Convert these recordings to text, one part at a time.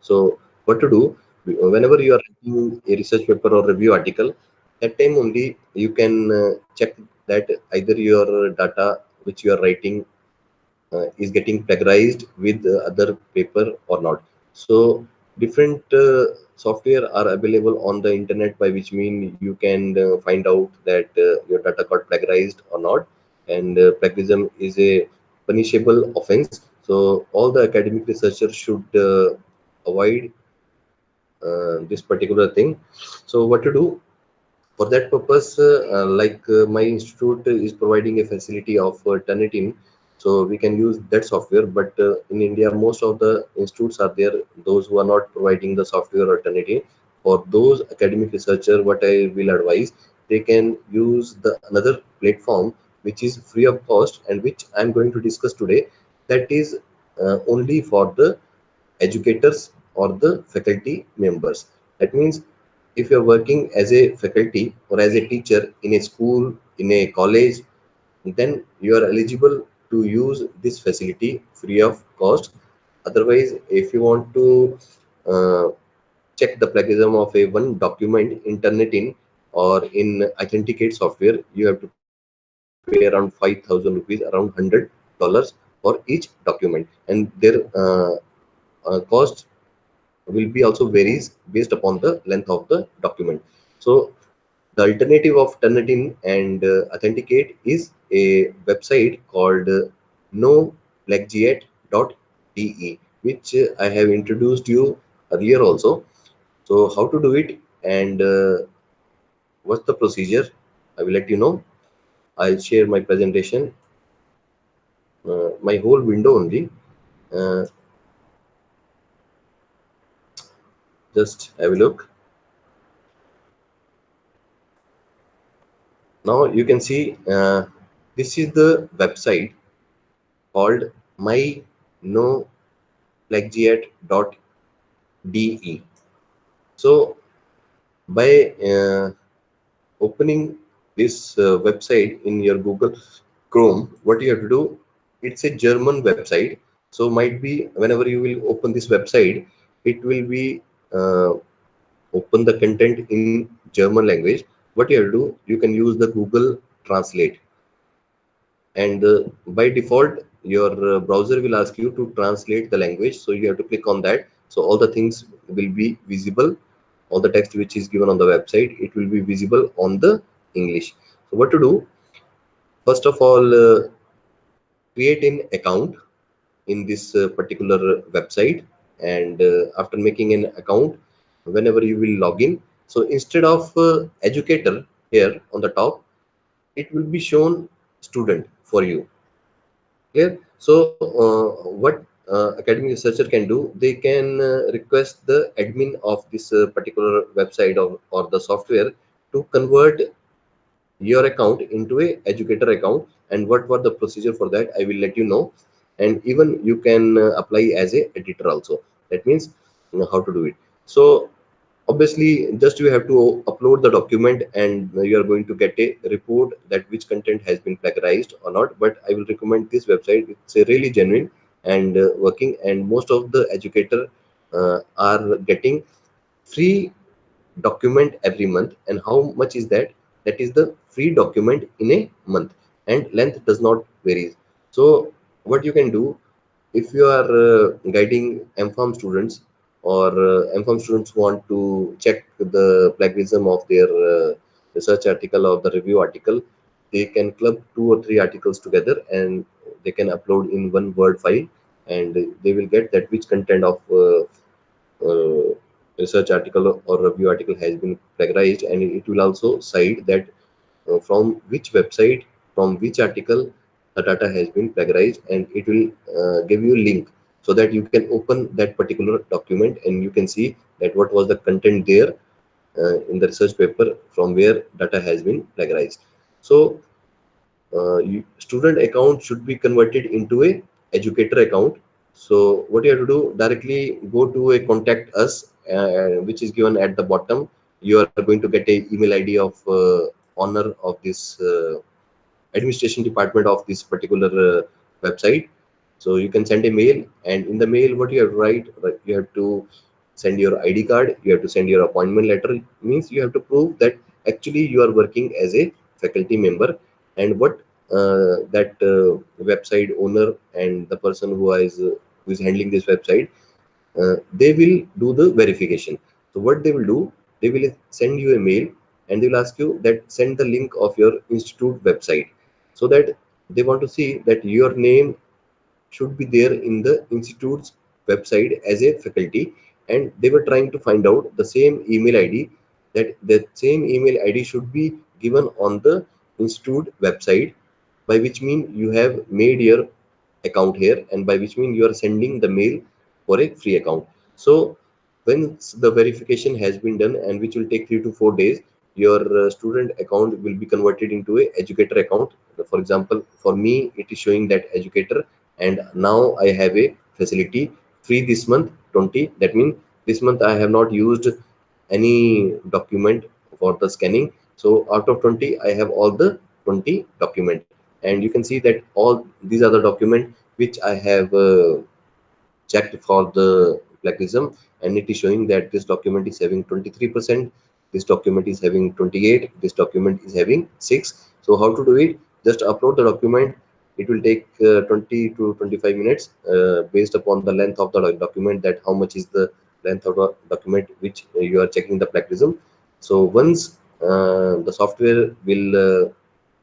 So what to do, whenever you are writing a research paper or review article, that time only you can check that either your data which you are writing is getting plagiarized with other paper or not. So different software are available on the internet, by which mean you can find out that your data got plagiarized or not. And plagiarism is a punishable offense, so all the academic researchers should avoid this particular thing. So what to do for that purpose, my institute is providing a facility of Turnitin, so we can use that software. But in India, most of the institutes are there, those who are not providing the software or Turnitin. For those academic researcher, what I will advise, they can use the another platform which is free of cost and which I am going to discuss today. That is only for the educators or the faculty members. That means if you're working as a faculty or as a teacher in a school, in a college, then you are eligible to use this facility free of cost. Otherwise, if you want to uh, check the plagiarism of a one document in Turnitin or in Authenticate software, you have to pay around 5,000 rupees, around $100 for each document, and their cost will be also varies based upon the length of the document. So the alternative of Turnitin and Authenticate is a website called noplagiate.de, which I have introduced you earlier also. So how to do it and what's the procedure, I will let you know. I'll share my presentation, my whole window only. Uh, just have a look. Now you can see this is the website called mynoplagiate.de. So by opening this website in your Google Chrome, what you have to do, it's a German website. So might be whenever you will open this website, it will be open the content in German language. What you have to do, you can use the Google Translate, and by default your browser will ask you to translate the language, so you have to click on that. So all the things will be visible, all the text which is given on the website, it will be visible on the English. So what to do, first of all, create an account in this particular website, and after making an account, whenever you will log in, so instead of educator here on the top, it will be shown student for you. Clear? So what academic researcher can do, they can request the admin of this particular website or the software to convert your account into a educator account. And what were the procedure for that, I will let you know. And even you can apply as a editor also. That means how to do it. So obviously just you have to upload the document, and you are going to get a report that which content has been plagiarized or not. But I will recommend this website, it's a really genuine and working, and most of the educator are getting free document every month. And how much is that? That is the free document in a month, and length does not vary. So what you can do, if you are guiding MPharm students, or MPharm students want to check the plagiarism of their research article or the review article, they can club two or three articles together, and they can upload in one Word file, and they will get that which content of uh, research article or review article has been plagiarized. And it will also cite that from which website, from which article the data has been plagiarized, and it will give you a link so that you can open that particular document and you can see that what was the content there in the research paper from where data has been plagiarized. So student account should be converted into a educator account. So what you have to do, directly go to a contact us, which is given at the bottom. You are going to get a email ID of owner of this administration department of this particular website. So you can send a mail, and in the mail, what you have to write, you have to send your ID card, you have to send your appointment letter. Means you have to prove that actually you are working as a faculty member, and what that website owner and the person who is handling this website, they will do the verification. So what they will do, they will send you a mail, and they will ask you that send the link of your institute website, so that they want to see that your name should be there in the institute's website as a faculty. And they were trying to find out the same email id, that same email id should be given on the institute website, by which mean you have made your account here, and by which mean you are sending the mail for a free account. So once the verification has been done, and which will take 3 to 4 days, your student account will be converted into a educator account. For example, for me it is showing that educator, and now I have a facility free this month 20. That means this month I have not used any document for the scanning. So out of 20, I have all the 20 document, and you can see that all these are the document which I have checked for the plagiarism, and it is showing that this document is having 23%, this document is having 28, this document is having 6. So how to do it? Just upload the document. It will take 20 to 25 minutes based upon the length of the document, that how much is the length of the document which you are checking the plagiarism. So once the software will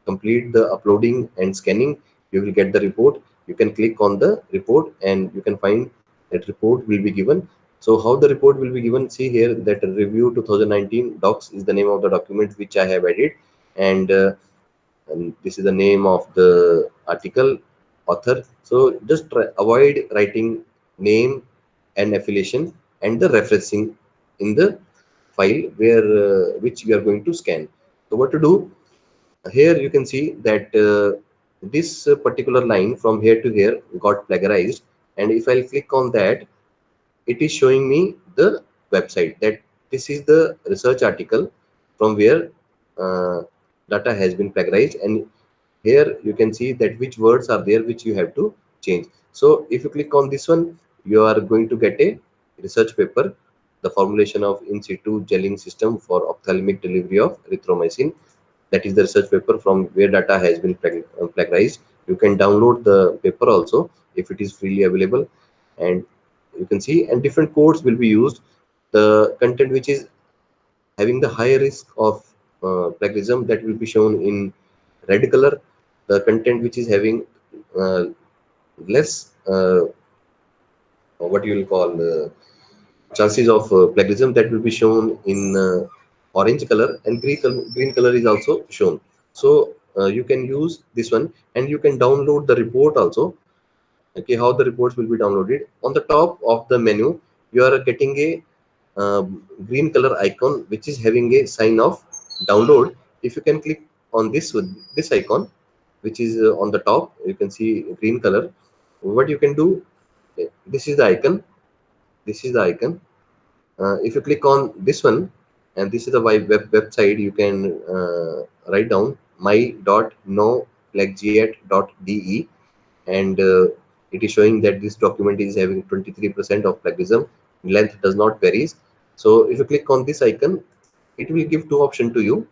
complete the uploading and scanning, you will get the report. You can click on the report, and you can find that report will be given. So how the report will be given, see here that review 2019 docs is the name of the document which I have added, and this is the name of the article author. So just avoid writing name and affiliation and the referencing in the file where which we are going to scan. So what to do? Here you can see that this particular line from here to here got plagiarized, and if I'll click on that, it is showing me the website, that this is the research article from where uh, data has been plagiarized. And here you can see that which words are there which you have to change. So if you click on this one, you are going to get a research paper, the formulation of in situ gelling system for ophthalmic delivery of erythromycin. That is the research paper from where data has been plagiarized. You can download the paper also if it is freely available, and you can see, and different codes will be used. The content which is having the higher risk of plagiarism, that will be shown in red color. The content which is having uh, less what you will call chances of plagiarism, that will be shown in orange color, and green color is also shown. So you can use this one, and you can download the report also. Okay, how the reports will be downloaded? On the top of the menu, you are getting a green color icon which is having a sign of download. If you can click on this icon which is on the top, you can see green color. What you can do, this is the icon, this is the icon. If you click on this one, and this is the website, you can write down my.noplagiate.de, and it is showing that this document is having 23% of plagiarism. Length does not varies. So if you click on this icon, it will give two options to you.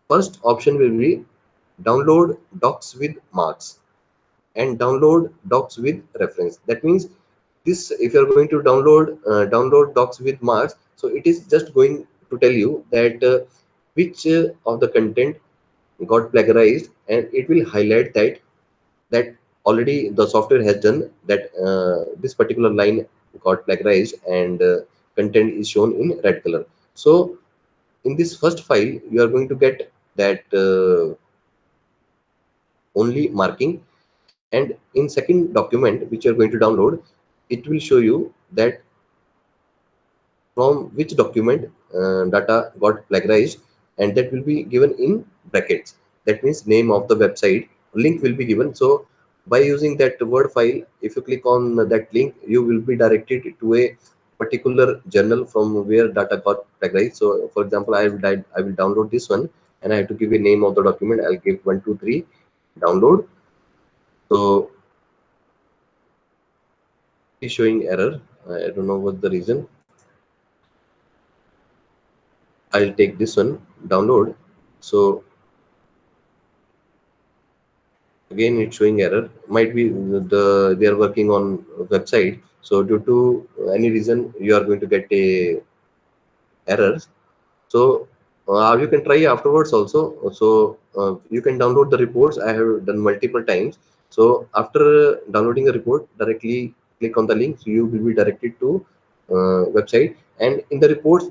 First option will be download docs with marks, and download docs with reference. That means this, if you're going to download docs with marks, so it is just going to tell you that which of the content got plagiarized, and it will highlight that already the software has done that this particular line got plagiarized, and content is shown in red color. So in this first file, you are going to get that only marking, and in second document which you are going to download, it will show you that from which document data got plagiarized, and that will be given in brackets. That means name of the website, link will be given. So by using that word file, if you click on that link, you will be directed to a particular journal from where data got plagiarized. So for example, I will download this one, and I have to give a name of the document. I'll give 123 download. So is showing error. I don't know what the reason. I'll take this one, download. So again it's showing error. Might be they are working on website. So due to any reason, you are going to get a errors. So you can try afterwards also. So you can download the reports. I have done multiple times. So after downloading the report, directly click on the link. So you will be directed to website, and in the reports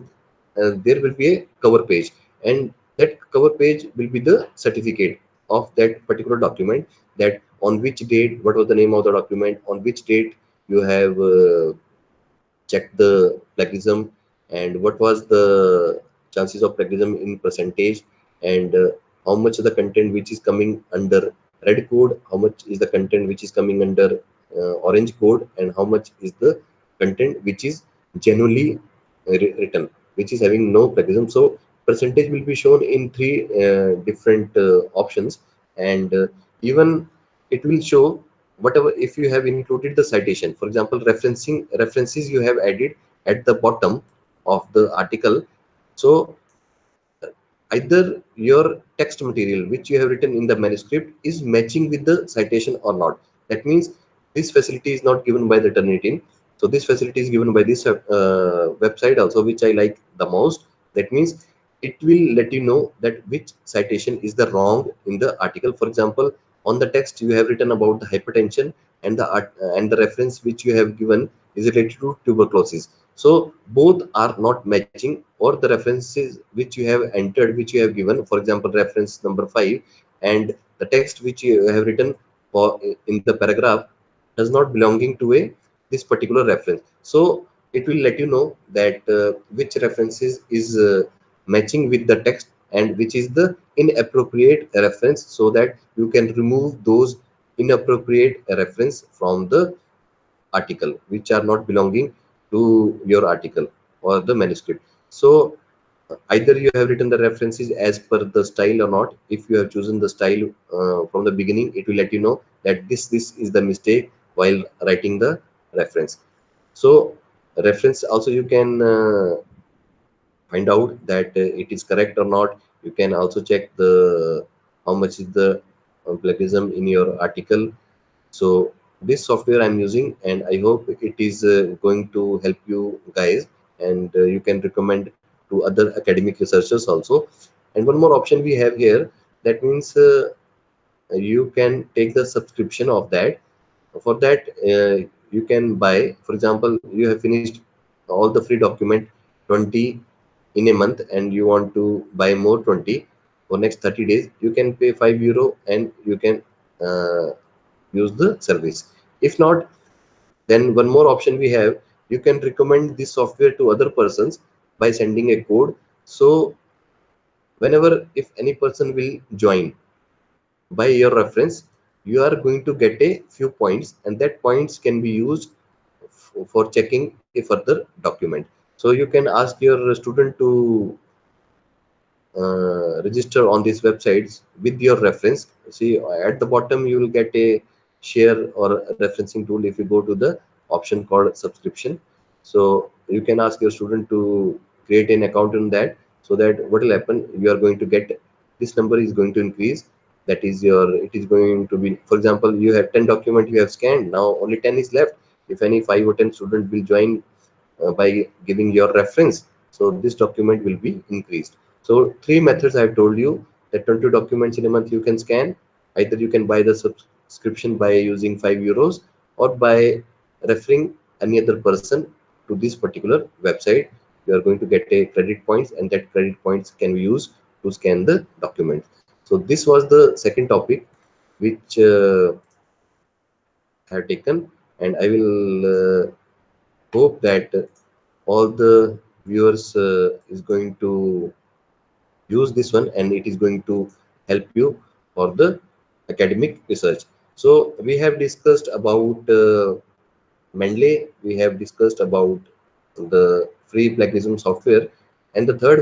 there will be a cover page, and that cover page will be the certificate of that particular document. That on which date, what was the name of the document, on which date you have check the plagiarism, and what was the chances of plagiarism in percentage, and how much of the content which is coming under red code, how much is the content which is coming under orange code, and how much is the content which is genuinely written, which is having no plagiarism. So percentage will be shown in three different options, and even it will show whatever, if you have included the citation, for example referencing references you have added at the bottom of the article. So either your text material which you have written in the manuscript is matching with the citation or not. That means this facility is not given by the Turnitin. So this facility is given by this website also, which I like the most. That means it will let you know that which citation is the wrong in the article. For example, on the text you have written about the hypertension, and the reference which you have given is related to tuberculosis. So both are not matching, or the references which you have entered, which you have given, for example reference number 5, and the text which you have written for in the paragraph does not belonging to a this particular reference. So it will let you know that which references is matching with the text and which is the inappropriate reference, so that you can remove those inappropriate reference from the article which are not belonging to your article or the manuscript. So either you have written the references as per the style or not. If you have chosen the style from the beginning, it will let you know that this is the mistake while writing the reference. So reference also you can find out that it is correct or not. You can also check the how much is the plagiarism in your article. So this software I'm using, and I hope it is going to help you guys, and you can recommend to other academic researchers also. And one more option we have here, that means you can take the subscription of that. For that you can buy, for example you have finished all the free document 20 in a month, and you want to buy more 20 for next 30 days. You can pay €5 and you can uh, use the service. If not, then one more option we have, you can recommend this software to other persons by sending a code. So whenever if any person will join by your reference, you are going to get a few points, and that points can be used for checking a further document. So you can ask your student to register on these websites with your reference. See at the bottom you will get a share or referencing tool if you go to the option called subscription. So you can ask your student to create an account in that, so that what will happen, you are going to get, this number is going to increase. That is your, it is going to be, for example you have 10 document you have scanned, now only 10 is left. If any 5 or 10 student will join by giving your reference, so this document will be increased. So three methods I have told you, that 20 documents in a month you can scan. Either you can buy the subscription by using €5, or by referring any other person to this particular website. You are going to get a credit points, and that credit points can be used to scan the document. So this was the second topic which I have taken, and I will hope that all the viewers is going to use this one, and it is going to help you for the academic research. So we have discussed about Mendeley, we have discussed about the free plagiarism software, and the third